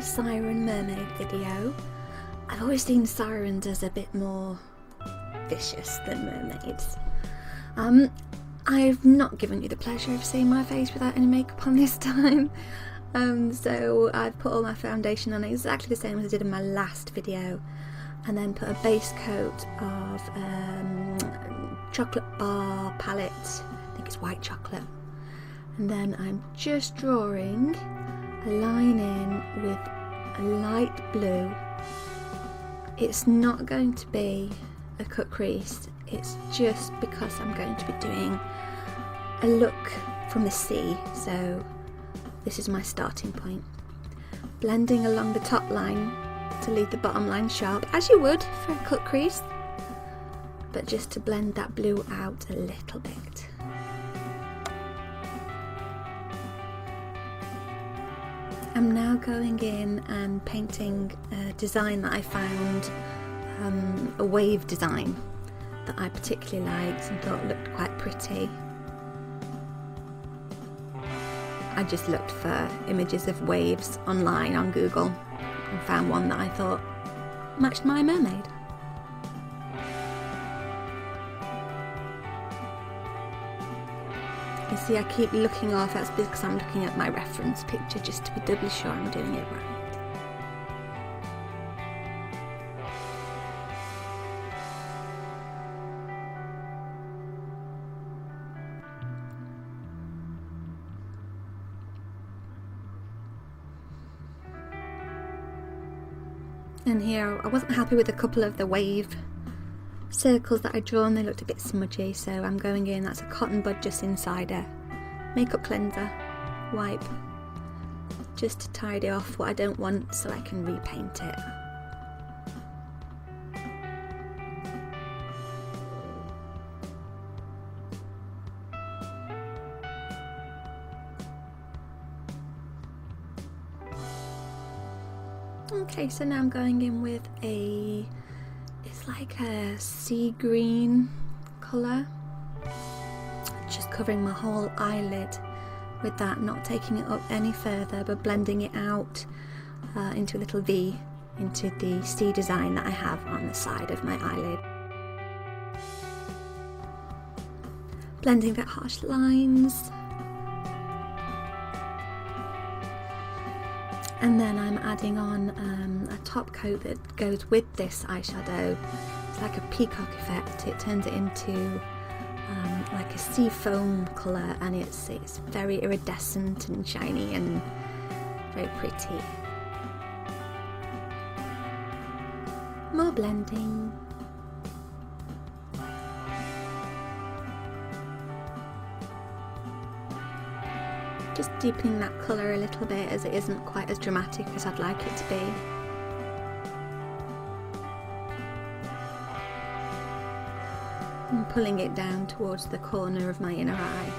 Siren Mermaid video. I've always seen Sirens as a bit more vicious than mermaids. I've not given you the pleasure of seeing my face without any makeup on this time. So I've put all my foundation on exactly the same as I did in my last video, and then put a base coat of chocolate bar palette, I think it's white chocolate, and then I'm just drawing a line in with a light blue. It's not going to be a cut crease, it's just because I'm going to be doing a look from the sea, so this is my starting point. Blending along the top line to leave the bottom line sharp, as you would for a cut crease, but just to blend that blue out a little bit. I'm now going in and painting a design that I found, a wave design that I particularly liked and thought looked quite pretty. I just looked for images of waves online on Google and found one that I thought matched my mermaid. You see, I keep looking off, that's because I'm looking at my reference picture just to be doubly sure I'm doing it right. And here I wasn't happy with a couple of the wave circles that I'd drawn, they looked a bit smudgy, so I'm going in, that's a cotton bud just insider, makeup cleanser, wipe, just to tidy off what I don't want so I can repaint it. Okay, so now I'm going in with it's like a sea green colour, just covering my whole eyelid with that, not taking it up any further but blending it out into a little V into the sea design that I have on the side of my eyelid. Blending that harsh lines. And then I'm adding on a top coat that goes with this eyeshadow. It's like a peacock effect. It turns it into like a sea foam colour, and it's very iridescent and shiny and very pretty. More blending. Just deepening that colour a little bit as it isn't quite as dramatic as I'd like it to be. And pulling it down towards the corner of my inner eye.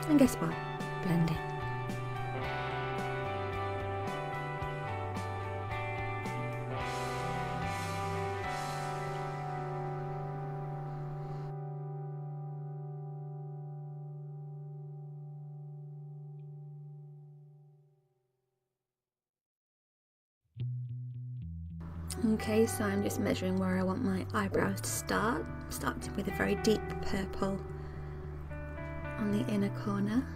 And guess what? Blending. Okay, so I'm just measuring where I want my eyebrows to start, starting with a very deep purple on the inner corner.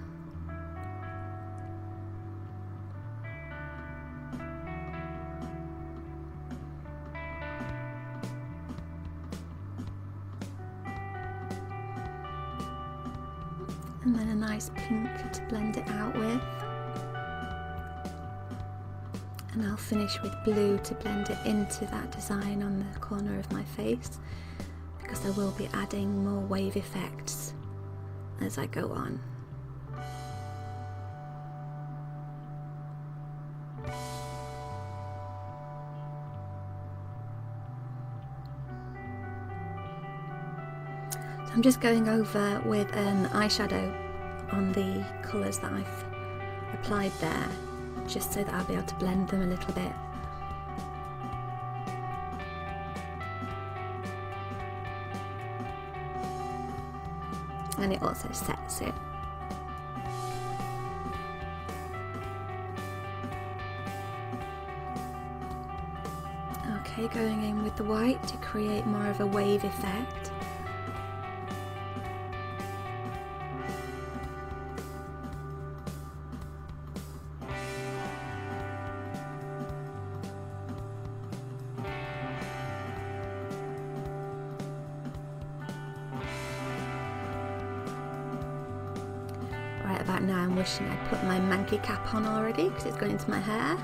And then a nice pink to blend it out with. And I'll finish with blue to blend it into that design on the corner of my face, because I will be adding more wave effects as I go on. So I'm just going over with an eyeshadow on the colours that I've applied there, just so that I'll be able to blend them a little bit. And it also sets it Okay, going in with the white to create more of a wave effect. Right about now I'm wishing I'd put my monkey cap on already because it's going into my hair.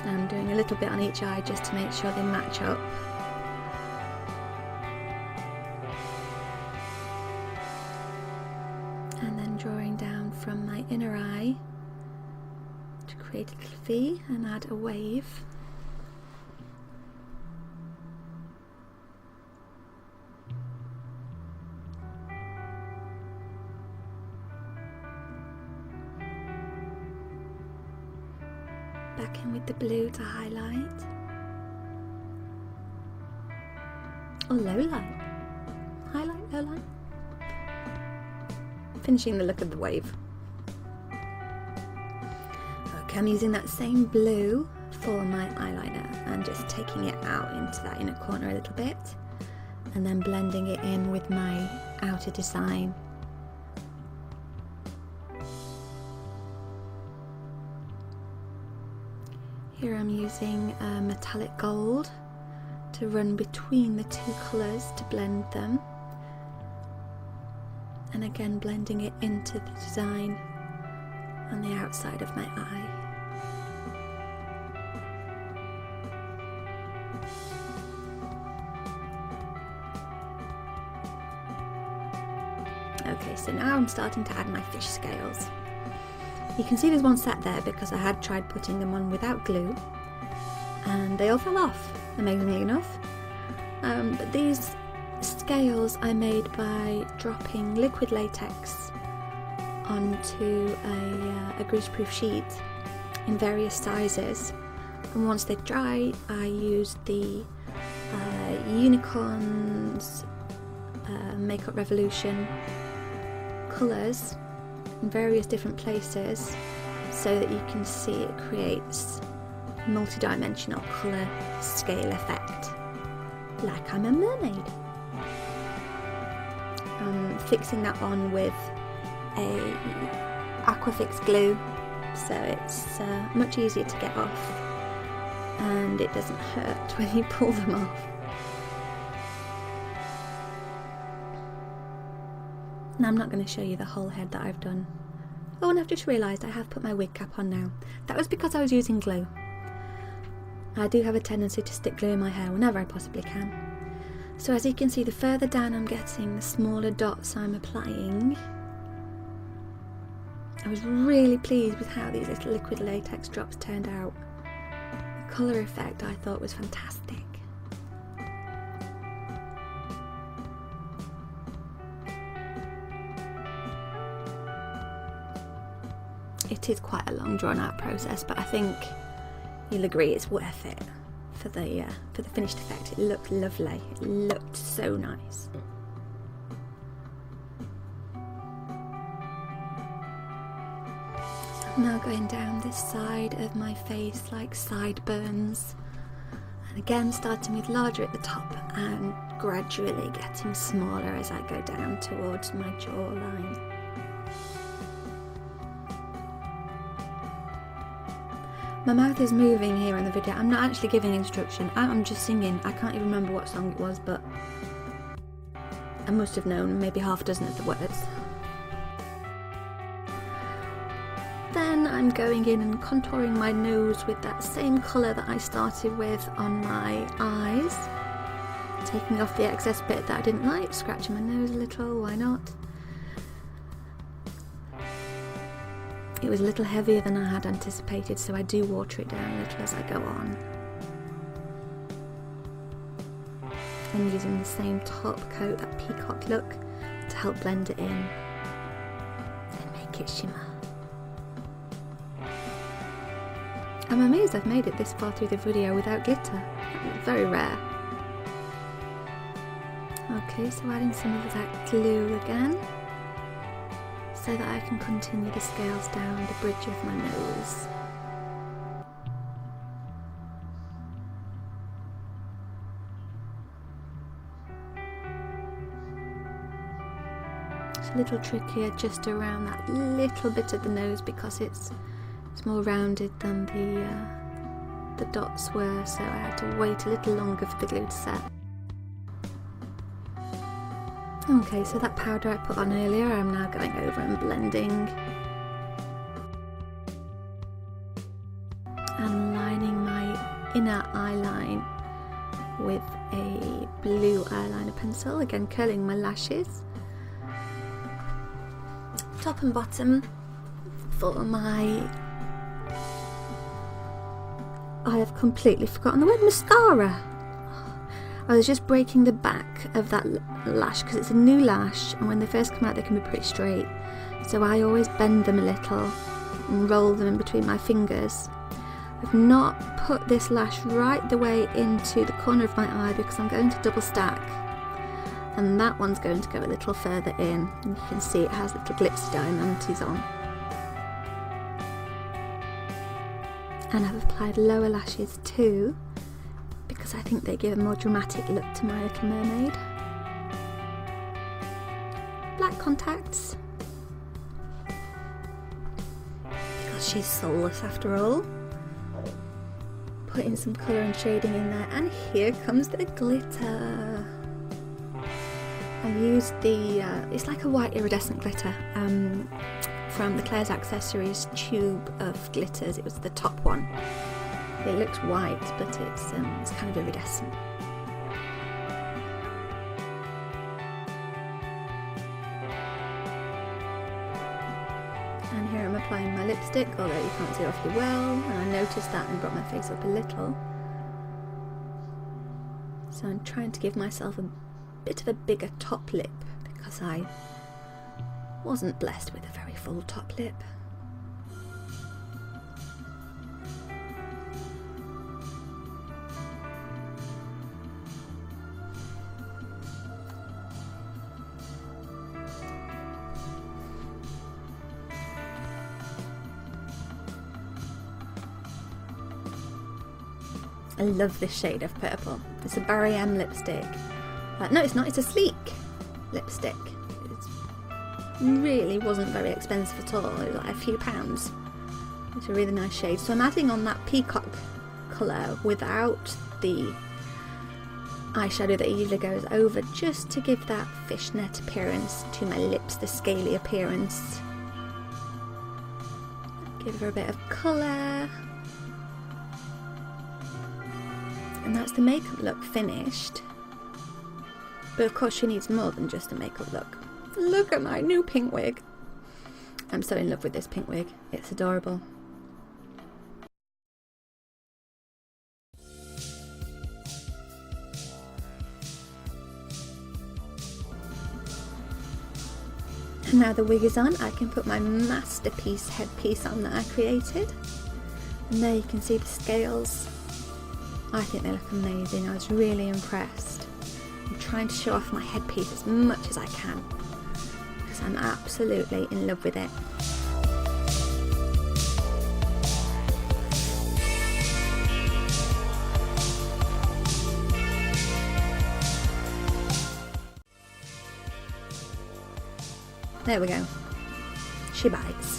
I'm doing a little bit on each eye just to make sure they match up. And then drawing down from my inner eye to create a little V and add a wave. Back in with the blue to highlight. Or low light. Highlight, low light. Finishing the look of the wave. Okay, I'm using that same blue for my eyeliner and just taking it out into that inner corner a little bit and then blending it in with my outer design. Here I'm using metallic gold to run between the two colours to blend them, and again blending it into the design on the outside of my eye. Okay, so now I'm starting to add my fish scales. You can see there's one set there because I had tried putting them on without glue and they all fell off, amazingly enough. But these scales I made by dropping liquid latex onto a greaseproof sheet in various sizes, and once they dry I used the Unicorn's Makeup Revolution colours in various different places so that you can see it creates multi-dimensional colour scale effect like I'm a mermaid. I'm fixing that on with a Aqua Fix glue so it's much easier to get off and it doesn't hurt when you pull them off. Now I'm not going to show you the whole head that I've done. Oh, and I've just realised I have put my wig cap on now. That was because I was using glue. I do have a tendency to stick glue in my hair whenever I possibly can. So as you can see, the further down I'm getting, the smaller dots I'm applying. I was really pleased with how these little liquid latex drops turned out. The colour effect I thought was fantastic. It is quite a long drawn out process, but I think you'll agree it's worth it for the finished effect. It looked lovely. It looked so nice. So I'm now going down this side of my face like sideburns, and again starting with larger at the top and gradually getting smaller as I go down towards my jawline. My mouth is moving here in the video. I'm not actually giving instruction. I'm just singing. I can't even remember what song it was, but I must have known maybe half a dozen of the words. Then I'm going in and contouring my nose with that same colour that I started with on my eyes. Taking off the excess bit that I didn't like, scratching my nose a little, why not? It was a little heavier than I had anticipated, so I do water it down a little as I go on. And using the same top coat, that peacock look, to help blend it in and make it shimmer. I'm amazed I've made it this far through the video without glitter. Very rare. Okay, so adding some of that glue again. so that I can continue the scales down the bridge of my nose. It's a little trickier just around that little bit of the nose because it's more rounded than the dots were, so I had to wait a little longer for the glue to set. Okay, so that powder I put on earlier, I'm now going over and blending and lining my inner eye line with a blue eyeliner pencil, again curling my lashes. Top and bottom for my... I have completely forgotten the word mascara. I was just breaking the back of that lash because it's a new lash, and when they first come out they can be pretty straight, so I always bend them a little and roll them in between my fingers. I've not put this lash right the way into the corner of my eye because I'm going to double stack, and that one's going to go a little further in, and you can see it has little glitzy diamantes on. And I've applied lower lashes too, because I think they give a more dramatic look to my little mermaid. Black contacts, because she's soulless after all. Putting some colour and shading in there, and here comes the glitter. I used the, it's like a white iridescent glitter from the Claire's Accessories tube of glitters. It was the top one. It looks white, but it's kind of iridescent. And here I'm applying my lipstick, although you can't see it awfully well, and I noticed that and brought my face up a little. So I'm trying to give myself a bit of a bigger top lip because I wasn't blessed with a very full top lip. I love this shade of purple. It's a Barry M lipstick. No, it's not, it's a Sleek lipstick. It really wasn't very expensive at all. It was like a few pounds. It's a really nice shade. So I'm adding on that peacock colour without the eyeshadow that usually goes over, just to give that fishnet appearance to my lips, the scaly appearance. Give her a bit of colour. And that's the makeup look finished. But of course she needs more than just a makeup look. Look at my new pink wig. I'm so in love with this pink wig. It's adorable. And now the wig is on, I can put my masterpiece headpiece on that I created. And there you can see the scales. I think they look amazing. I was really impressed. I'm trying to show off my headpiece as much as I can because I'm absolutely in love with it. There we go. She bites.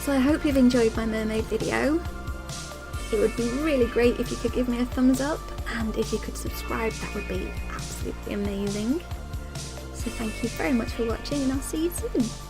So I hope you've enjoyed my mermaid video. It would be really great if you could give me a thumbs up, and if you could subscribe, that would be absolutely amazing. So thank you very much for watching, and I'll see you soon.